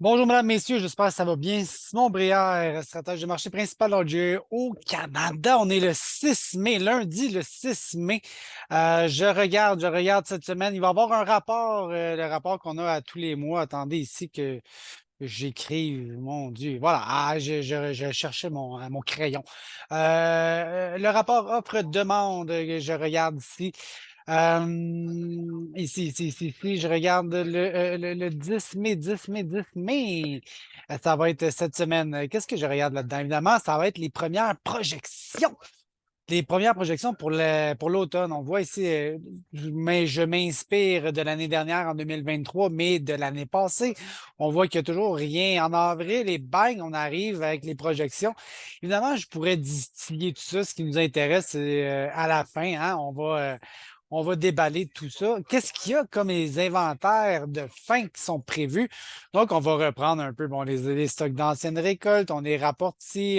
Bonjour, mesdames, messieurs, j'espère que ça va bien. Simon Brière, stratège de marché principal au Canada. On est le 6 mai, lundi le 6 mai. Je regarde cette semaine. Il va y avoir un rapport, le rapport qu'on a à tous les mois. Attendez ici que j'écrive, mon Dieu. Voilà, je cherchais mon crayon. Le rapport offre-demande, je regarde ici. Ici, je regarde le 10 mai, 10 mai, 10 mai. Ça va être cette semaine. Qu'est-ce que je regarde là-dedans? Évidemment, ça va être les premières projections. Les premières projections pour l'automne. On voit ici, mais je m'inspire de l'année dernière en 2023, mais de l'année passée. On voit qu'il n'y a toujours rien. En avril, et bang, on arrive avec les projections. Évidemment, je pourrais distiller tout ça. Ce qui nous intéresse, c'est à la fin, hein, on va déballer tout ça. Qu'est-ce qu'il y a comme les inventaires de fin qui sont prévus? Donc, on va reprendre un peu bon, les stocks d'anciennes récoltes, on les rapporte ici,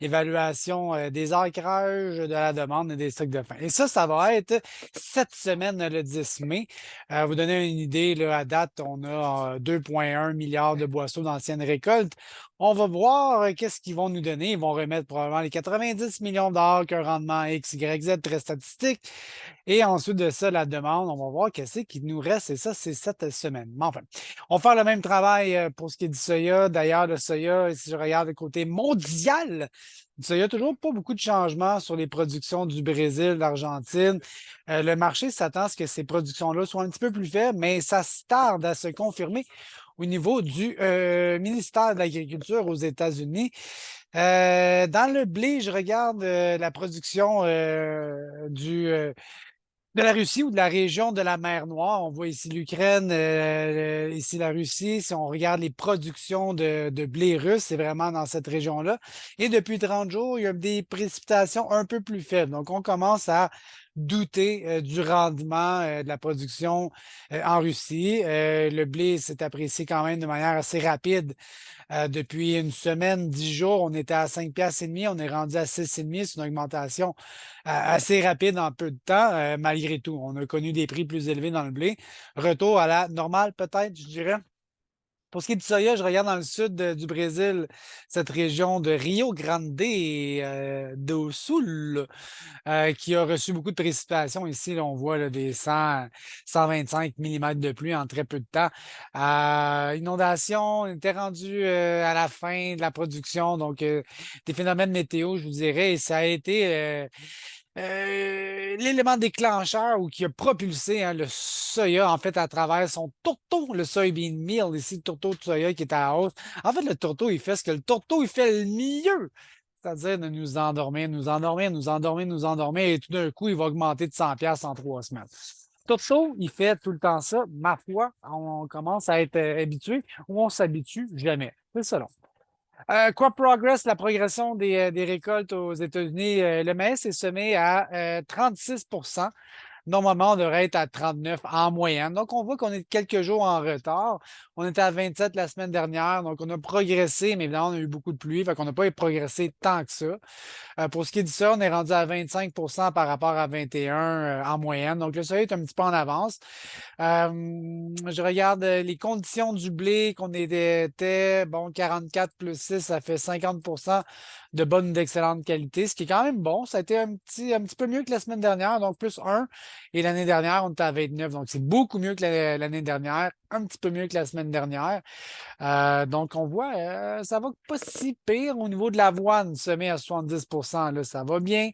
évaluation des ancrages, de la demande et des stocks de fin. Et ça va être cette semaine, le 10 mai. Vous donner une idée, là, à date, on a 2,1 milliards de boisseaux d'anciennes récoltes. On va voir qu'est-ce qu'ils vont nous donner. Ils vont remettre probablement les 90 millions d'or qu'un rendement X, Y, Z très statistique. Et ensuite de ça, la demande, on va voir qu'est-ce qui nous reste. Et ça, c'est cette semaine. Mais enfin, on va faire le même travail pour ce qui est du soya. D'ailleurs, le soya, si je regarde le côté mondial, du soya, toujours pas beaucoup de changements sur les productions du Brésil, de l'Argentine. Le marché s'attend à ce que ces productions-là soient un petit peu plus faibles, mais ça se tarde à se confirmer au niveau du ministère de l'Agriculture aux États-Unis. Dans le blé, je regarde la production de la Russie ou de la région de la mer Noire. On voit ici l'Ukraine, ici la Russie. Si on regarde les productions de blé russe, c'est vraiment dans cette région-là. Et depuis 30 jours, il y a des précipitations un peu plus faibles. Donc, on commence à douter du rendement de la production en Russie. Le blé s'est apprécié quand même de manière assez rapide depuis une semaine, 10 jours, on était à 5 piastres et demi, on est rendu à 6,5. C'est une augmentation assez rapide en peu de temps, malgré tout. On a connu des prix plus élevés dans le blé. Retour à la normale, peut-être, je dirais. Pour ce qui est du soya, je regarde dans le sud du Brésil, cette région de Rio Grande do Sul, qui a reçu beaucoup de précipitations. Ici, là, on voit là, des 100, 125 millimètres de pluie en très peu de temps. Inondation, on était rendu à la fin de la production, donc des phénomènes météo, je vous dirais, et ça a été l'élément déclencheur ou qui a propulsé hein, le soya, en fait, à travers son tourteau, le soybean meal, ici, le tourteau de soya qui est à la hausse. En fait, le tourteau, il fait ce que le tourteau, il fait le mieux. C'est-à-dire de nous endormir, nous endormir, nous endormir, nous endormir, et tout d'un coup, il va augmenter de 100 pièces en 3 semaines. Tourteau, il fait tout le temps ça. Ma foi, on commence à être habitué ou on s'habitue jamais. C'est ça, là. Crop Progress, la progression des récoltes aux États-Unis, le maïs est semé à 36. Normalement, on devrait être à 39 en moyenne. Donc, on voit qu'on est quelques jours en retard. On était à 27 la semaine dernière. Donc, on a progressé, mais évidemment, on a eu beaucoup de pluie. Fait qu'on n'a pas progressé tant que ça. Pour ce qui est du ça, on est rendu à 25 par rapport à 21 en moyenne. Donc, le seuil est un petit peu en avance. Je regarde les conditions du blé qu'on était, bon, 44 plus 6, ça fait 50 de bonne ou d'excellente qualité, ce qui est quand même bon. Ça a été un petit peu mieux que la semaine dernière, donc plus 1. Et l'année dernière, on était à 29, donc c'est beaucoup mieux que l'année dernière, un petit peu mieux que la semaine dernière. Donc, on voit, ça va pas si pire au niveau de l'avoine, semé à 70 là, ça va bien.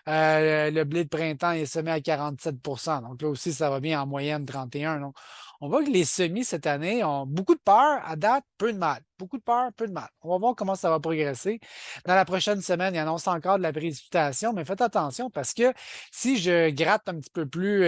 Le blé de printemps est semé à 47. Donc, là aussi, ça va bien en moyenne 31. Donc, on voit que les semis cette année ont beaucoup de peur, à date, peu de mal. Beaucoup de peur, peu de mal. On va voir comment ça va progresser. Dans la prochaine semaine, il annonce encore de la précipitation, mais faites attention parce que si je gratte un petit peu plus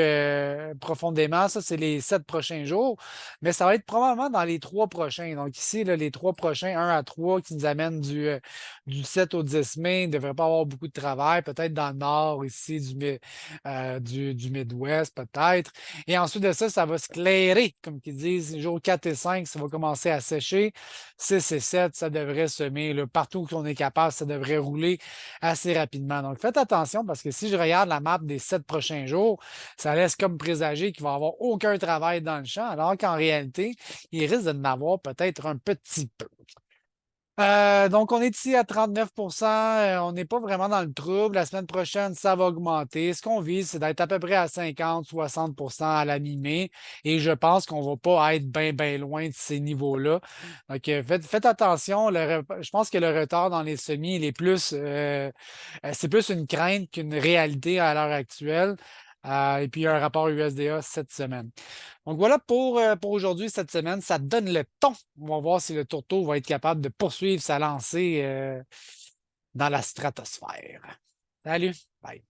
profondément, ça, c'est les 7 prochains jours, mais ça va être probablement dans les 3 prochains. Donc ici, là, les 3 prochains, 1 à 3, qui nous amènent du 7 au 10 mai. Il ne devrait pas avoir beaucoup de travail, peut-être dans le nord ici du Midwest, peut-être. Et ensuite de ça, ça va se clairer aller, comme ils disent. Jour 4 et 5, ça va commencer à sécher. 6 et 7, ça devrait semer. Là, partout qu'on est capable, ça devrait rouler assez rapidement. Donc, faites attention parce que si je regarde la map des 7 prochains jours, ça laisse comme présager qu'il va n'y avoir aucun travail dans le champ, alors qu'en réalité, il risque de n'avoir peut-être un petit peu. Donc, on est ici à 39 on n'est pas vraiment dans le trouble. La semaine prochaine, ça va augmenter. Ce qu'on vise, c'est d'être à peu près à 50-60 à la mi-mai. Et je pense qu'on ne va pas être bien, bien loin de ces niveaux-là. Donc, faites attention. Je pense que le retard dans les semis, il est plus, c'est plus une crainte qu'une réalité à l'heure actuelle. Et puis, il y a un rapport USDA cette semaine. Donc voilà pour aujourd'hui, cette semaine. Ça donne le ton. On va voir si le tourteau va être capable de poursuivre sa lancée dans la stratosphère. Salut, bye.